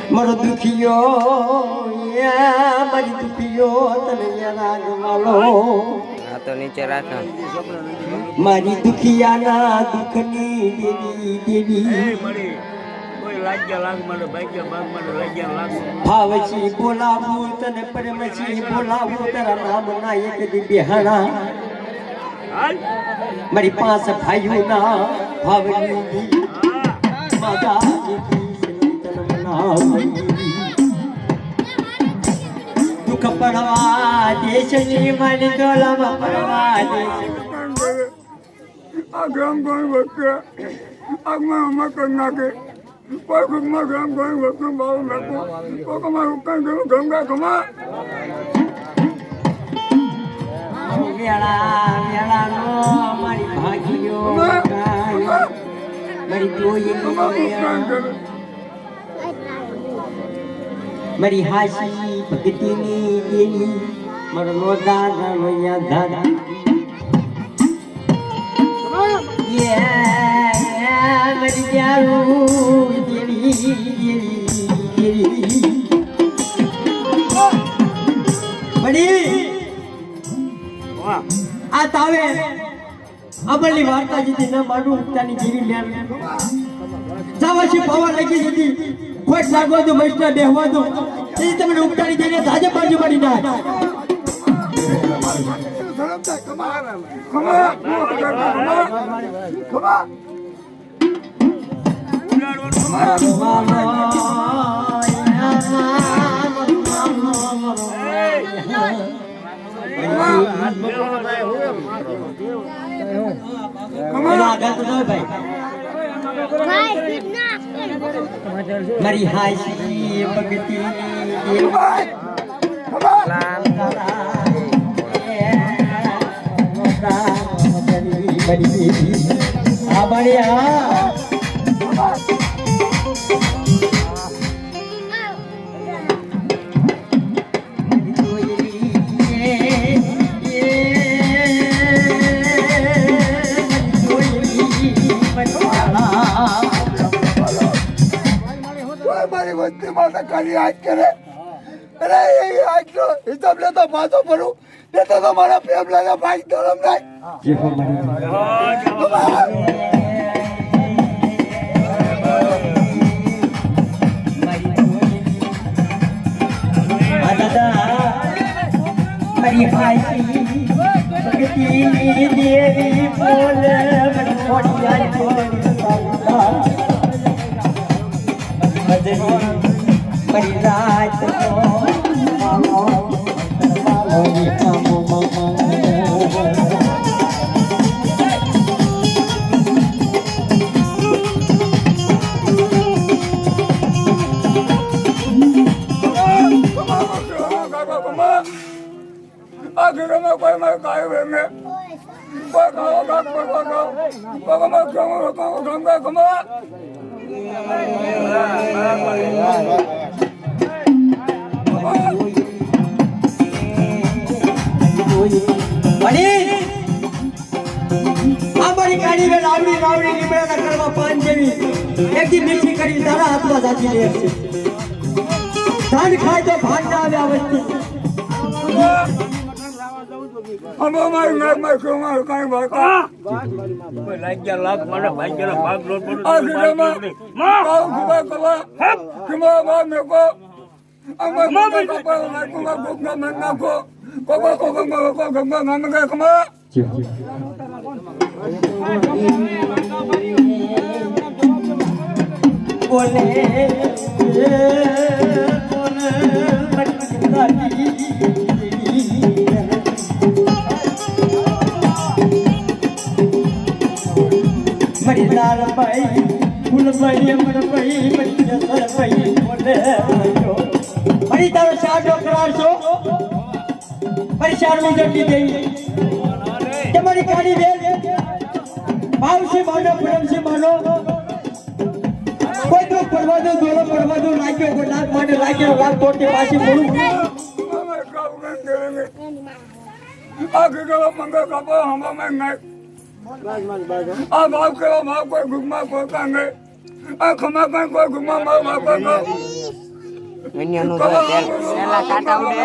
મારો દુખિયો મારી દુખિયો તને રાગવાલો આ તો નીચે રાખ મારી દુખિયાના દુખની દેવી દેવી ભાવછી બોલાવું તને પરમછી બોલાવું તારા નામ ના એક દી બિહાણા મારી પાંચ ભાઈઓ ના ભાવની માતા દુઃખ પડવા દેશની મારી ડોલામાં પડવા દેશ આ ગ્રામ કોણ વખતે આગમાં હમણાં કરી નાખે કોઈ ગ્રુપમાં ગ્રામ કોણ વખતે બાવું નાખો કોઈ અમારું કાંઈ ગયું ગંગા કમા વેળાનો મારી ભાગીઓ મારી જોઈ મારી હાસી ભક્તિની દેવી મારો લોદાના મૈયા દાદા મારી જારું દેવી દેવી દેવી મળી આ તાવે અમલની વાર્તા જીતી ન માનું ઉગતાની જીવી લેવી જાવાશી પાવા લાગી જતી કોઈ લાગવા દો મસ્તા બેહવા દો એ તમને ઉગતાની જઈને સાજે બાજુ પડી જાય મારી હાસી ભક્તિ આ બળિયા મારી વસ્તી માટે ખાલી આજ કરે અરે એ આજનો હિસાબ લેતો પાછો ભરું નહીં તો મારા ફેમલાના ભાઈ ધરમ થાય મારી હાસી ભક્તિ દેવી બોલ મારી રાત આ ઘરમાં કોઈ મારું કાયું વેમે કોઈ ખાઓ કાક કોઈ ખાઓ કોઈ અમારું ગંગા કમા અમારી ગાડી વેલ આવડી રાવડી લીમડાના કરવા પાન જેવી એકથી મીઠી કરી તારા હાથમાં સાચી લે છે ધાન ખાય તો ભાગ ના આવે આ વસ્તુ અમે મારી નાકમાં મારું કાંઈ વાર્તા લાખ મને ભાગ્યનો ભાગ લો આ ઘરમાં કાઉ ખુબા કવા કમા બા મેકો અમે મમ્મી કપા નાખું ગોગા મન નાખો કોકો કોકો કોકો ગંગા નામ કે કમા બોલે બોલે મરી લાલ ભાઈ ફૂલ ભાઈ અમર ભાઈ મરી જસર ભાઈ બોલે મરી તારો શાડો કરારશો મરી શાડો જટી ગઈ તમારી કાળી વેલ ભાવ છે માનો પ્રેમ છે માનો કોઈ તો પડવા દો દોડો પડવા દો લાગ્યો કોઈ લાખ માટે લાગ્યો લાખ તોડતી પાછી બોલું આ ઘરમાં મંગા કપા હમા મેં આ ભાવ કેવો ભાવ કોઈ ગુમા કોઈ કાંગે આ ખમા કાંઈ કોઈ ગુમા મારો ભાવ કોઈ વિન્યાનું તો પેલા કાટા ઉડે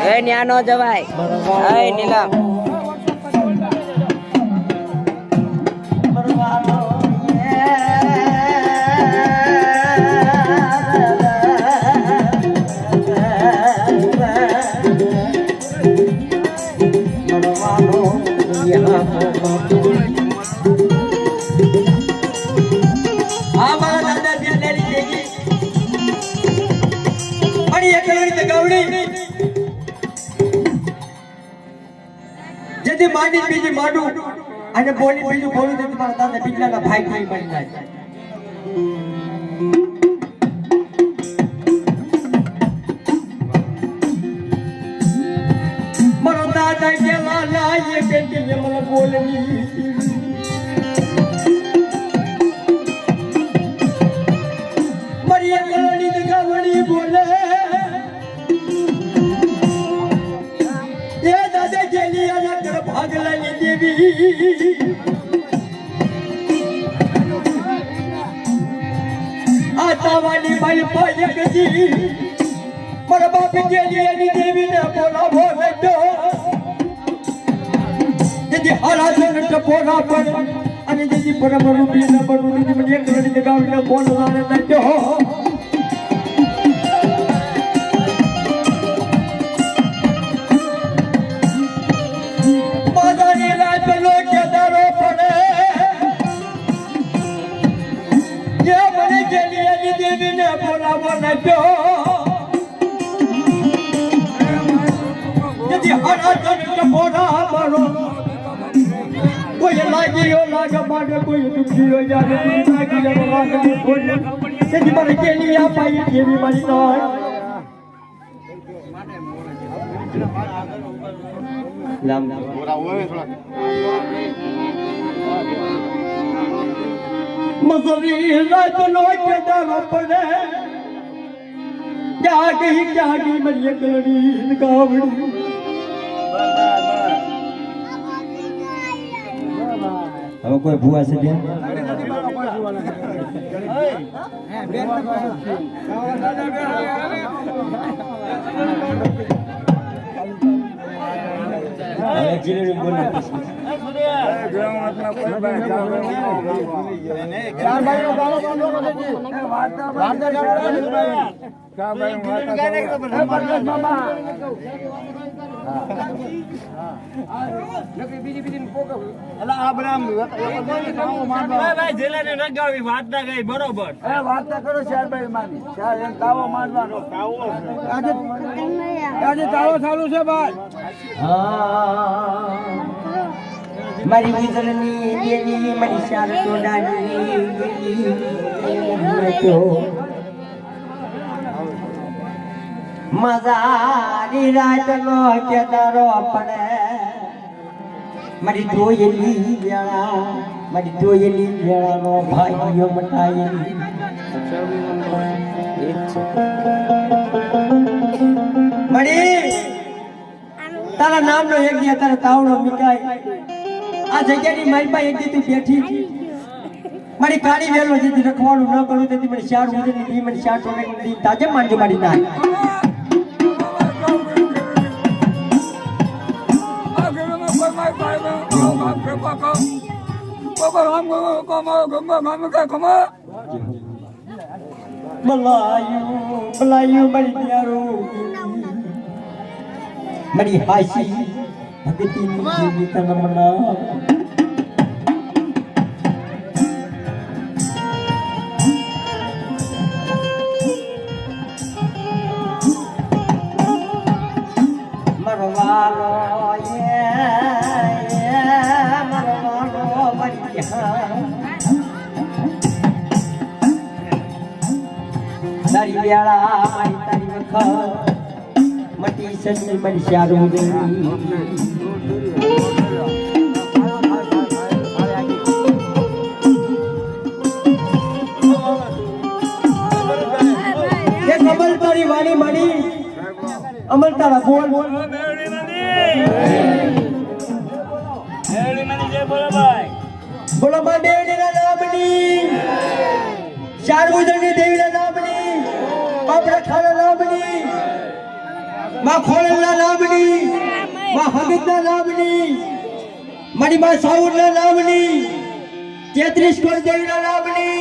એ ન્યાનો જવાય એ નીલમ જેથી માંડી બીજી માંડું અને બોલી બીજું બોલું તો તમારા દાદા બીજાના ભાઈ ભાઈ બની જાય. મારો દાદા કેલા લાયે બેટી મને બોલની મરી ગળની ગાવડી બોલે ये दादा गेली आला कर भागलानी देवी आतावानी बाई पाय गजी पर बाप गेली आली देवी ने बोलावो बेटो यदि हराजन टपोरा पर અને જેથી પરમ રૂપી ન બનવું ની મને એક લડી ગાવને બોલવાને બેટો કોઈ લાગ્યો લાગ માગે કોઈ દુખીઓ જાગે લાગ્યો લાગે કોઈ તેથી મને કેલી આ પાઈ કેવી મારી નોય લામ ઓરા ઓય થોડા મસરી રાત નો કેદાર પડે ક્યાં ગઈ મરી એકલડી ગાવડી હવે કોઈ ભૂવા છે ત્યાં હવે જીરેડી બોલે ચાર ભાઈનો ગાળો બાંધો નથી વાર્તા ચાર ભાઈ મામા વાર્તા ગઈ બરોબર વાર્તા કરો શારભાઈ માની તાવો માંડવાનો આજે તાવો ચાલુ છે ભાઈ મારી વિજળની દેવી મારી શાર તોડાની મજાની રાત નો કેદારો પડે મારી ધોયેલી વેળા નો ભાઈઓ મટાયેલી મળી તારા નામ નો એક દી તારા તાવડો મિકાય આ જગ્યાની મારી પાસે એક દી તું બેઠી મારી કાળી વેલો જેથી રખવાનું ન કરું તેથી મને શાર ઉજેની દી મને શાર ટોને દી તાજે માંડજો મારી ના બલાયું મારી ન્યારું મારી હાસી ભગતીની જીવિત નમના મરવાલો મારી તારી વેળા મારી તારી વખત મટી સની મારી શારું એ કબલ તારી વાણી માની અમલતારા બોલ બોલો માં દેવીના નામની ચારભુજની દેવીના નામની બાપડા ખાના નામની માં ખોળલના નામની માં હગતના નામની મારી માં સાઉરના નામની 33 કોણ દેવીના નામની